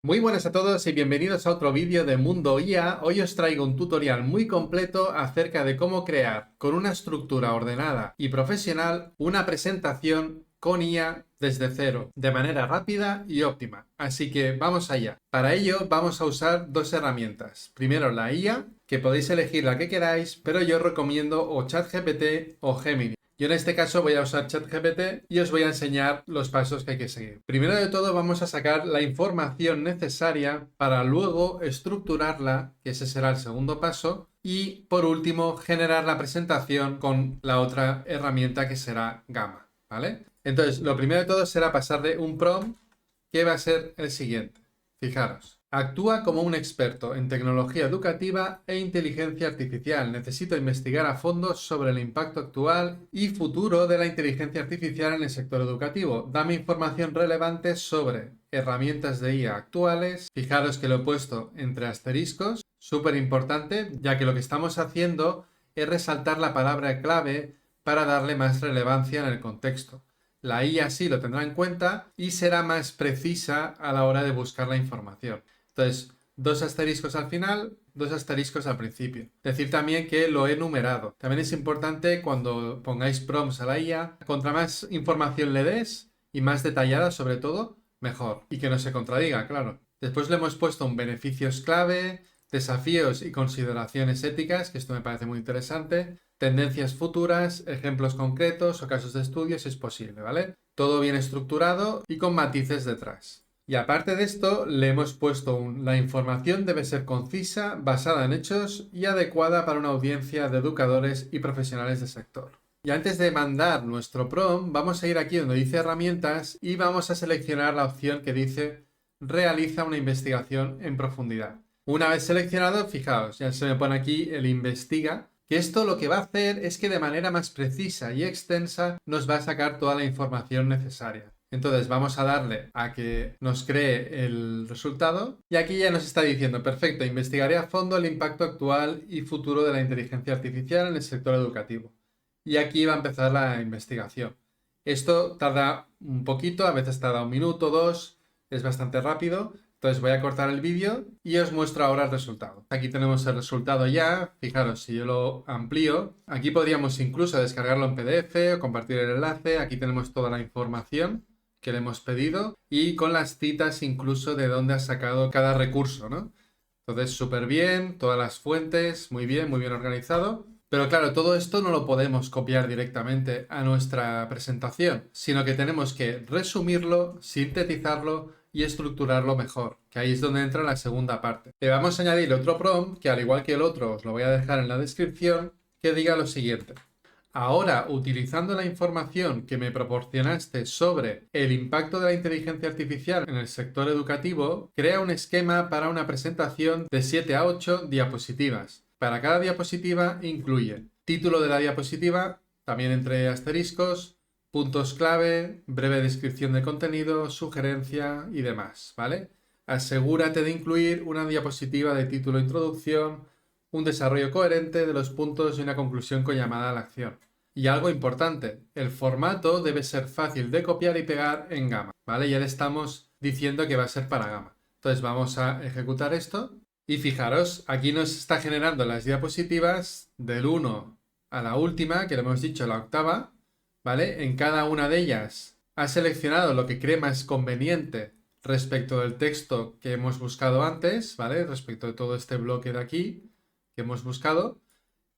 Muy buenas a todos y bienvenidos a otro vídeo de Mundo IA. Hoy os traigo un tutorial muy completo acerca de cómo crear con una estructura ordenada y profesional una presentación con IA desde cero, de manera rápida y óptima. Así que vamos allá. Para ello vamos a usar dos herramientas. Primero la IA, que podéis elegir la que queráis, pero yo recomiendo o ChatGPT o Gemini. Yo en este caso voy a usar ChatGPT y os voy a enseñar los pasos que hay que seguir. Primero de todo vamos a sacar la información necesaria para luego estructurarla, que ese será el segundo paso, y por último generar la presentación con la otra herramienta que será Gamma, ¿vale? Entonces, lo primero de todo será pasarle un prompt que va a ser el siguiente. Fijaros. Actúa como un experto en tecnología educativa e inteligencia artificial. Necesito investigar a fondo sobre el impacto actual y futuro de la inteligencia artificial en el sector educativo. Dame información relevante sobre herramientas de IA actuales. Fijaros que lo he puesto entre asteriscos. Súper importante, ya que lo que estamos haciendo es resaltar la palabra clave para darle más relevancia en el contexto. La IA sí lo tendrá en cuenta y será más precisa a la hora de buscar la información. Entonces, dos asteriscos al final, dos asteriscos al principio. Decir también que lo he numerado. También es importante cuando pongáis prompts a la IA, contra más información le des y más detallada sobre todo, mejor. Y que no se contradiga, claro. Después le hemos puesto un beneficios clave, desafíos y consideraciones éticas, que esto me parece muy interesante, tendencias futuras, ejemplos concretos o casos de estudio si es posible, ¿vale? Todo bien estructurado y con matices detrás. Y aparte de esto, le hemos puesto la información debe ser concisa, basada en hechos y adecuada para una audiencia de educadores y profesionales del sector. Y antes de mandar nuestro prompt, vamos a ir aquí donde dice herramientas y vamos a seleccionar la opción que dice realiza una investigación en profundidad. Una vez seleccionado, fijaos, ya se me pone aquí el investiga, que esto lo que va a hacer es que de manera más precisa y extensa nos va a sacar toda la información necesaria. Entonces vamos a darle a que nos cree el resultado y aquí ya nos está diciendo, perfecto, investigaré a fondo el impacto actual y futuro de la inteligencia artificial en el sector educativo. Y aquí va a empezar la investigación. Esto tarda un poquito, a veces tarda un minuto, dos, es bastante rápido. Entonces voy a cortar el vídeo y os muestro ahora el resultado. Aquí tenemos el resultado ya. Fijaros, si yo lo amplío, aquí podríamos incluso descargarlo en PDF o compartir el enlace. Aquí tenemos toda la información que le hemos pedido y con las citas incluso de dónde ha sacado cada recurso, ¿no? Entonces, súper bien, todas las fuentes, muy bien organizado. Pero claro, todo esto no lo podemos copiar directamente a nuestra presentación, sino que tenemos que resumirlo, sintetizarlo y estructurarlo mejor, que ahí es donde entra la segunda parte. Le vamos a añadir otro prompt, que al igual que el otro os lo voy a dejar en la descripción, que diga lo siguiente. Ahora, utilizando la información que me proporcionaste sobre el impacto de la inteligencia artificial en el sector educativo, crea un esquema para una presentación de 7 a 8 diapositivas. Para cada diapositiva incluye título de la diapositiva, también entre asteriscos, puntos clave, breve descripción de contenido, sugerencia y demás, ¿vale? Asegúrate de incluir una diapositiva de título introducción, un desarrollo coherente de los puntos y una conclusión con llamada a la acción. Y algo importante, el formato debe ser fácil de copiar y pegar en Gamma, ¿vale? Ya le estamos diciendo que va a ser para Gamma. Entonces vamos a ejecutar esto y fijaros, aquí nos está generando las diapositivas del 1 a la última, que le hemos dicho la octava, ¿vale? En cada una de ellas ha seleccionado lo que cree más conveniente respecto del texto que hemos buscado antes, ¿vale? Respecto de todo este bloque de aquí que hemos buscado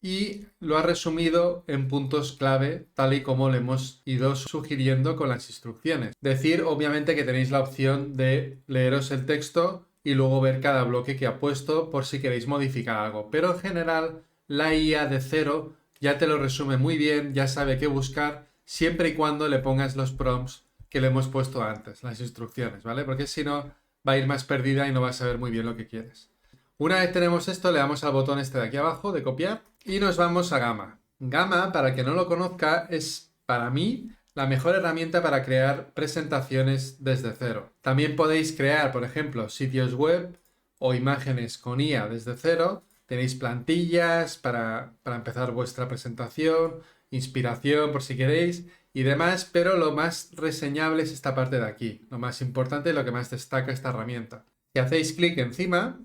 y lo ha resumido en puntos clave tal y como le hemos ido sugiriendo con las instrucciones. Decir obviamente que tenéis la opción de leeros el texto y luego ver cada bloque que ha puesto por si queréis modificar algo, pero en general la IA de cero ya te lo resume muy bien, ya sabe qué buscar siempre y cuando le pongas los prompts que le hemos puesto antes, las instrucciones, ¿vale? Porque si no va a ir más perdida y no va a saber muy bien lo que quieres. Una vez tenemos esto, le damos al botón este de aquí abajo de copiar y nos vamos a Gamma. Gamma, para el que no lo conozca, es para mí la mejor herramienta para crear presentaciones desde cero. También podéis crear, por ejemplo, sitios web o imágenes con IA desde cero. Tenéis plantillas para empezar vuestra presentación, inspiración por si queréis y demás, pero lo más reseñable es esta parte de aquí. Lo más importante y lo que más destaca esta herramienta. Si hacéis clic encima,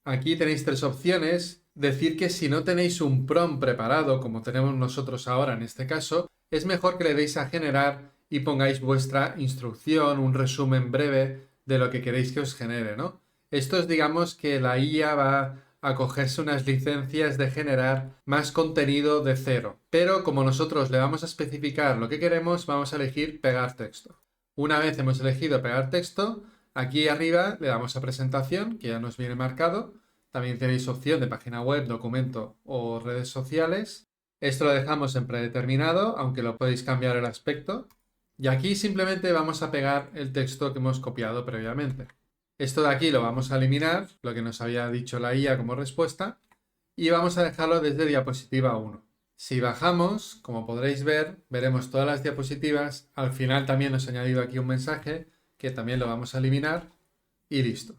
aquí tenéis tres opciones. Decir que si no tenéis un prompt preparado, como tenemos nosotros ahora en este caso, es mejor que le deis a generar y pongáis vuestra instrucción, un resumen breve de lo que queréis que os genere, ¿no? Esto es, digamos, que la IA va a cogerse unas licencias de generar más contenido de cero. Pero como nosotros le vamos a especificar lo que queremos, vamos a elegir pegar texto. Una vez hemos elegido pegar texto, aquí arriba le damos a presentación, que ya nos viene marcado. También tenéis opción de página web, documento o redes sociales. Esto lo dejamos en predeterminado, aunque lo podéis cambiar el aspecto. Y aquí simplemente vamos a pegar el texto que hemos copiado previamente. Esto de aquí lo vamos a eliminar, lo que nos había dicho la IA como respuesta, y vamos a dejarlo desde diapositiva 1. Si bajamos, como podréis ver, veremos todas las diapositivas. Al final también os he añadido aquí un mensaje que también lo vamos a eliminar y listo.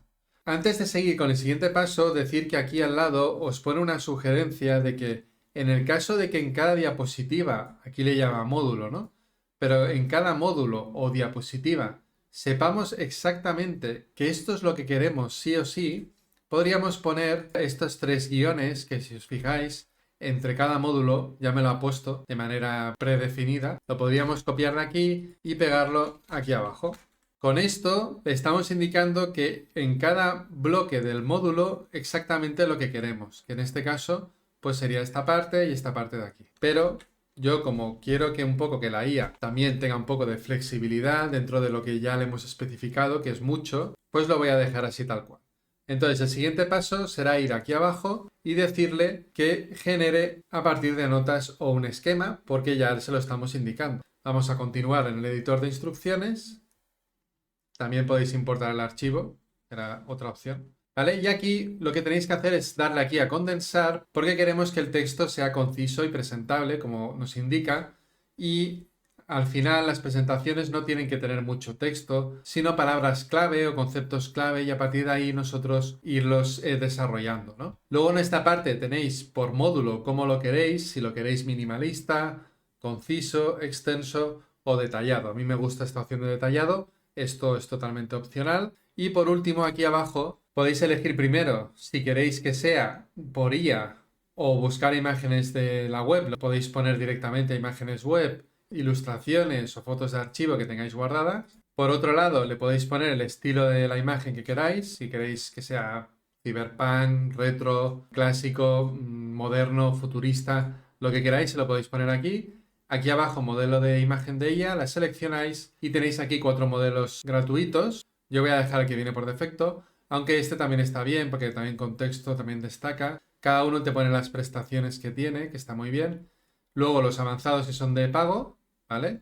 Antes de seguir con el siguiente paso, decir que aquí al lado os pone una sugerencia de que en el caso de que en cada diapositiva, aquí le llama módulo, ¿no? Pero en cada módulo o diapositiva sepamos exactamente que esto es lo que queremos sí o sí, podríamos poner estos tres guiones que, si os fijáis, entre cada módulo ya me lo ha puesto de manera predefinida. Lo podríamos copiar de aquí y pegarlo aquí abajo. Con esto le estamos indicando que en cada bloque del módulo exactamente lo que queremos, que en este caso pues sería esta parte y esta parte de aquí. Pero yo, como quiero que un poco que la IA también tenga un poco de flexibilidad dentro de lo que ya le hemos especificado, que es mucho, pues lo voy a dejar así tal cual. Entonces el siguiente paso será ir aquí abajo y decirle que genere a partir de notas o un esquema, porque ya se lo estamos indicando. Vamos a continuar en el editor de instrucciones. También podéis importar el archivo, era otra opción. ¿Vale? Y aquí lo que tenéis que hacer es darle aquí a condensar porque queremos que el texto sea conciso y presentable, como nos indica, y al final las presentaciones no tienen que tener mucho texto, sino palabras clave o conceptos clave y a partir de ahí nosotros irlos desarrollando, ¿no? Luego en esta parte tenéis por módulo cómo lo queréis, si lo queréis minimalista, conciso, extenso o detallado. A mí me gusta esta opción de detallado, esto es totalmente opcional. Y por último aquí abajo podéis elegir primero si queréis que sea por IA o buscar imágenes de la web. Lo podéis poner directamente imágenes web, ilustraciones o fotos de archivo que tengáis guardadas. Por otro lado, le podéis poner el estilo de la imagen que queráis. Si queréis que sea cyberpunk, retro, clásico, moderno, futurista, lo que queráis se lo podéis poner aquí. Aquí abajo, modelo de imagen de IA, la seleccionáis y tenéis aquí 4 modelos gratuitos. Yo voy a dejar el que viene por defecto, aunque este también está bien porque también con texto también destaca. Cada uno te pone las prestaciones que tiene, que está muy bien. Luego los avanzados que son de pago, ¿vale?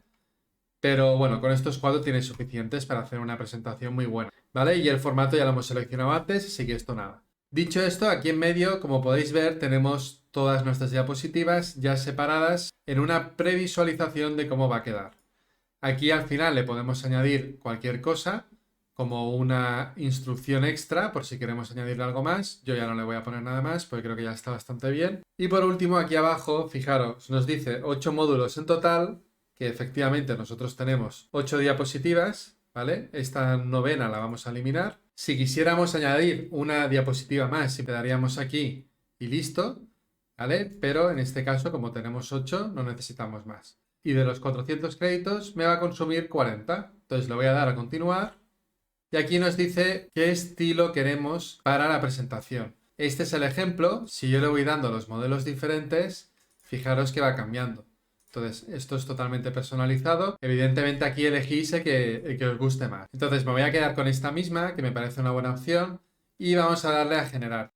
Pero bueno, con estos 4 tienes suficientes para hacer una presentación muy buena, ¿vale? Y el formato ya lo hemos seleccionado antes, así que esto nada. Dicho esto, aquí en medio, como podéis ver, tenemos todas nuestras diapositivas ya separadas en una previsualización de cómo va a quedar. Aquí al final le podemos añadir cualquier cosa, como una instrucción extra por si queremos añadirle algo más. Yo ya no le voy a poner nada más porque creo que ya está bastante bien. Y por último, aquí abajo, fijaros, nos dice 8 módulos en total, que efectivamente nosotros tenemos 8 diapositivas, ¿vale? Esta novena la vamos a eliminar. Si quisiéramos añadir una diapositiva más, le daríamos aquí y listo, ¿vale? Pero en este caso, como tenemos 8, no necesitamos más. Y de los 400 créditos me va a consumir 40. Entonces le voy a dar a continuar. Y aquí nos dice qué estilo queremos para la presentación. Este es el ejemplo. Si yo le voy dando los modelos diferentes, fijaros que va cambiando. Entonces, esto es totalmente personalizado. Evidentemente aquí elegís el que os guste más. Entonces me voy a quedar con esta misma, que me parece una buena opción, y vamos a darle a generar.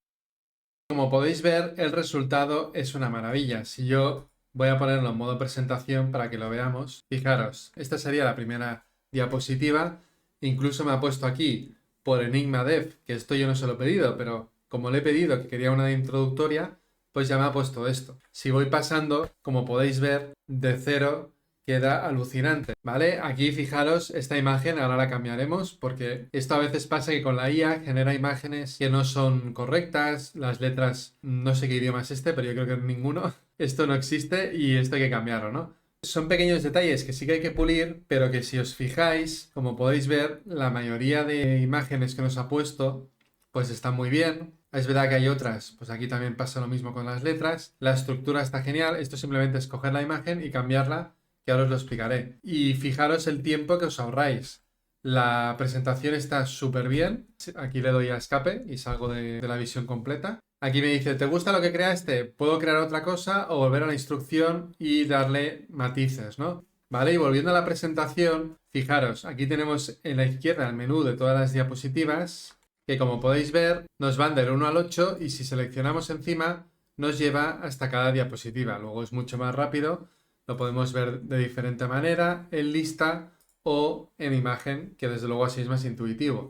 Como podéis ver, el resultado es una maravilla. Si yo voy a ponerlo en modo presentación para que lo veamos, fijaros, esta sería la primera diapositiva. Incluso me ha puesto aquí por Enigma Dev, que esto yo no se lo he pedido, pero como le he pedido que quería una introductoria, pues ya me ha puesto esto. Si voy pasando, como podéis ver, de cero queda alucinante, ¿vale? Aquí fijaros, esta imagen ahora la cambiaremos porque esto a veces pasa que con la IA genera imágenes que no son correctas, las letras, no sé qué idioma es este, pero yo creo que ninguno. Esto no existe y esto hay que cambiarlo, ¿no? Son pequeños detalles que sí que hay que pulir, pero que si os fijáis, como podéis ver, la mayoría de imágenes que nos ha puesto, pues están muy bien. Es verdad que hay otras, pues aquí también pasa lo mismo con las letras. La estructura está genial, esto simplemente es coger la imagen y cambiarla, que ahora os lo explicaré. Y fijaros el tiempo que os ahorráis. La presentación está súper bien. Aquí le doy a escape y salgo de la visión completa. Aquí me dice, ¿te gusta lo que creaste? Puedo crear otra cosa o volver a la instrucción y darle matices, ¿no? Vale, y volviendo a la presentación, fijaros, aquí tenemos en la izquierda el menú de todas las diapositivas, que como podéis ver, nos van del 1 al 8 y si seleccionamos encima, nos lleva hasta cada diapositiva. Luego es mucho más rápido, lo podemos ver de diferente manera, en lista o en imagen, que desde luego así es más intuitivo.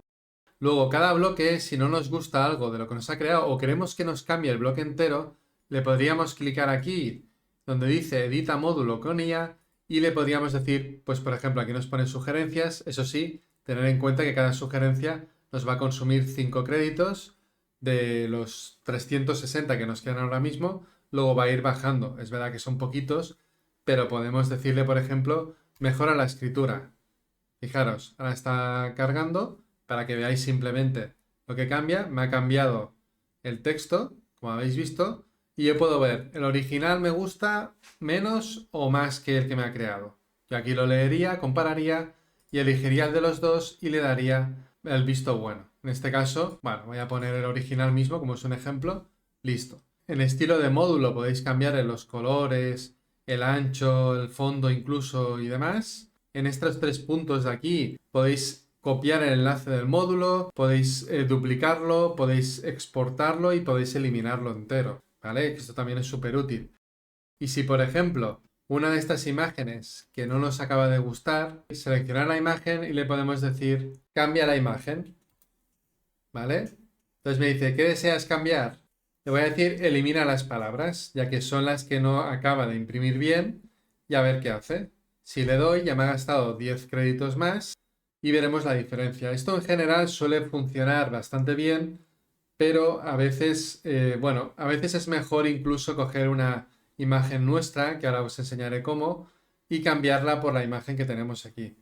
Luego, cada bloque, si no nos gusta algo de lo que nos ha creado o queremos que nos cambie el bloque entero, le podríamos clicar aquí donde dice edita módulo con IA y le podríamos decir, pues por ejemplo, aquí nos pone sugerencias, eso sí, tener en cuenta que cada sugerencia nos va a consumir 5 créditos de los 360 que nos quedan ahora mismo, luego va a ir bajando. Es verdad que son poquitos, pero podemos decirle, por ejemplo, mejora la escritura. Fijaros, ahora está cargando para que veáis simplemente lo que cambia. Me ha cambiado el texto, como habéis visto, y yo puedo ver, el original me gusta menos o más que el que me ha creado. Yo aquí lo leería, compararía y elegiría el de los dos y le daría el visto bueno. En este caso, bueno, voy a poner el original mismo como es un ejemplo. Listo. En estilo de módulo podéis cambiar en los colores, el ancho, el fondo incluso y demás. En estos 3 puntos de aquí podéis copiar el enlace del módulo, podéis duplicarlo, podéis exportarlo y podéis eliminarlo entero, ¿vale? Esto también es súper útil. Y si, por ejemplo, una de estas imágenes que no nos acaba de gustar, seleccionar la imagen y le podemos decir cambia la imagen, ¿vale? Entonces me dice, ¿qué deseas cambiar? Le voy a decir elimina las palabras, ya que son las que no acaba de imprimir bien, y a ver qué hace. Si le doy, ya me ha gastado 10 créditos más y veremos la diferencia. Esto en general suele funcionar bastante bien, pero a veces, bueno, a veces es mejor incluso coger una imagen nuestra, que ahora os enseñaré cómo, y cambiarla por la imagen que tenemos aquí.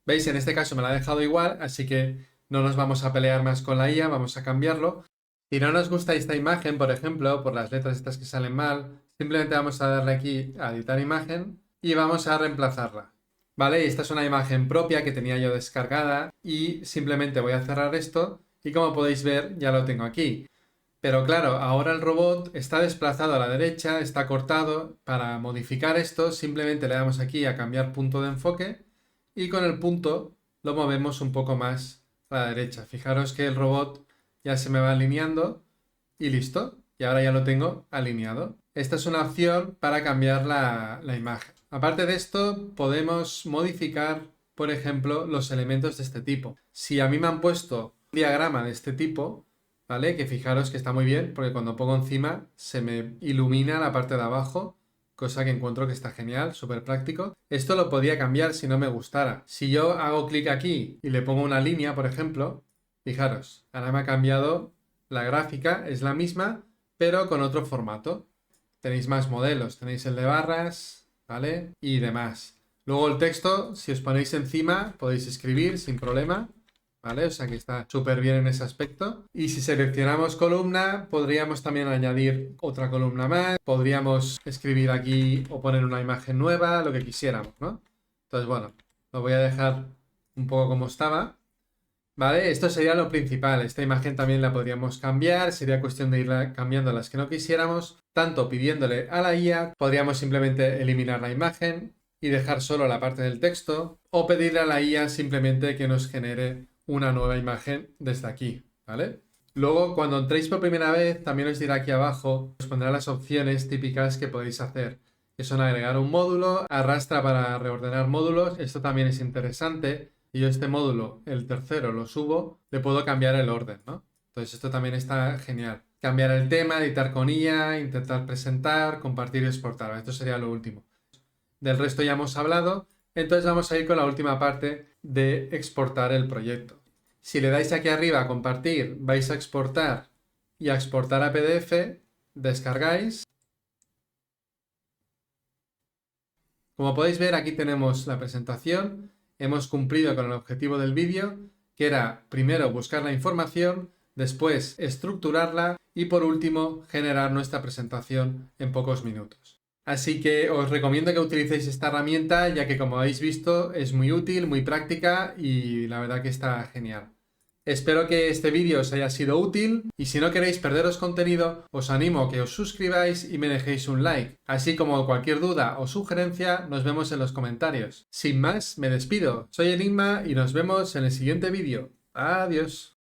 ¿Veis? En este caso me la ha dejado igual, así que no nos vamos a pelear más con la IA, vamos a cambiarlo. Si no nos gusta esta imagen, por ejemplo, por las letras estas que salen mal, simplemente vamos a darle aquí a editar imagen y vamos a reemplazarla. ¿Vale? Esta es una imagen propia que tenía yo descargada y simplemente voy a cerrar esto y como podéis ver ya lo tengo aquí. Pero claro, ahora el robot está desplazado a la derecha, está cortado. Para modificar esto simplemente le damos aquí a cambiar punto de enfoque y con el punto lo movemos un poco más a la derecha. Fijaros que el robot ya se me va alineando y listo. Y ahora ya lo tengo alineado. Esta es una opción para cambiar la imagen. Aparte de esto, podemos modificar, por ejemplo, los elementos de este tipo. Si a mí me han puesto un diagrama de este tipo, ¿vale? Que fijaros que está muy bien porque cuando pongo encima se me ilumina la parte de abajo, cosa que encuentro que está genial, súper práctico. Esto lo podría cambiar si no me gustara. Si yo hago clic aquí y le pongo una línea, por ejemplo, fijaros, ahora me ha cambiado la gráfica, es la misma, pero con otro formato. Tenéis más modelos, tenéis el de barras, ¿vale? Y demás. Luego el texto, si os ponéis encima, podéis escribir sin problema, ¿vale? O sea que está súper bien en ese aspecto. Y si seleccionamos columna, podríamos también añadir otra columna más. Podríamos escribir aquí o poner una imagen nueva, lo que quisiéramos, ¿no? Entonces, bueno, lo voy a dejar un poco como estaba. ¿Vale? Esto sería lo principal. Esta imagen también la podríamos cambiar. Sería cuestión de irla cambiando las que no quisiéramos. Tanto pidiéndole a la IA, podríamos simplemente eliminar la imagen y dejar solo la parte del texto. O pedirle a la IA simplemente que nos genere una nueva imagen desde aquí. ¿Vale? Luego, cuando entréis por primera vez, también os dirá aquí abajo, os pondrá las opciones típicas que podéis hacer, que son agregar un módulo, arrastra para reordenar módulos. Esto también es interesante. Y yo este módulo, el tercero, lo subo, le puedo cambiar el orden, ¿no? Entonces esto también está genial. Cambiar el tema, editar con IA, intentar presentar, compartir y exportar. Esto sería lo último. Del resto ya hemos hablado. Entonces vamos a ir con la última parte de exportar el proyecto. Si le dais aquí arriba a compartir, vais a exportar y a exportar a PDF, descargáis. Como podéis ver, aquí tenemos la presentación. Hemos cumplido con el objetivo del vídeo, que era primero buscar la información, después estructurarla y por último generar nuestra presentación en pocos minutos. Así que os recomiendo que utilicéis esta herramienta, ya que como habéis visto es muy útil, muy práctica y la verdad que está genial. Espero que este vídeo os haya sido útil y si no queréis perderos contenido, os animo a que os suscribáis y me dejéis un like. Así como cualquier duda o sugerencia, nos vemos en los comentarios. Sin más, me despido. Soy Enigma y nos vemos en el siguiente vídeo. Adiós.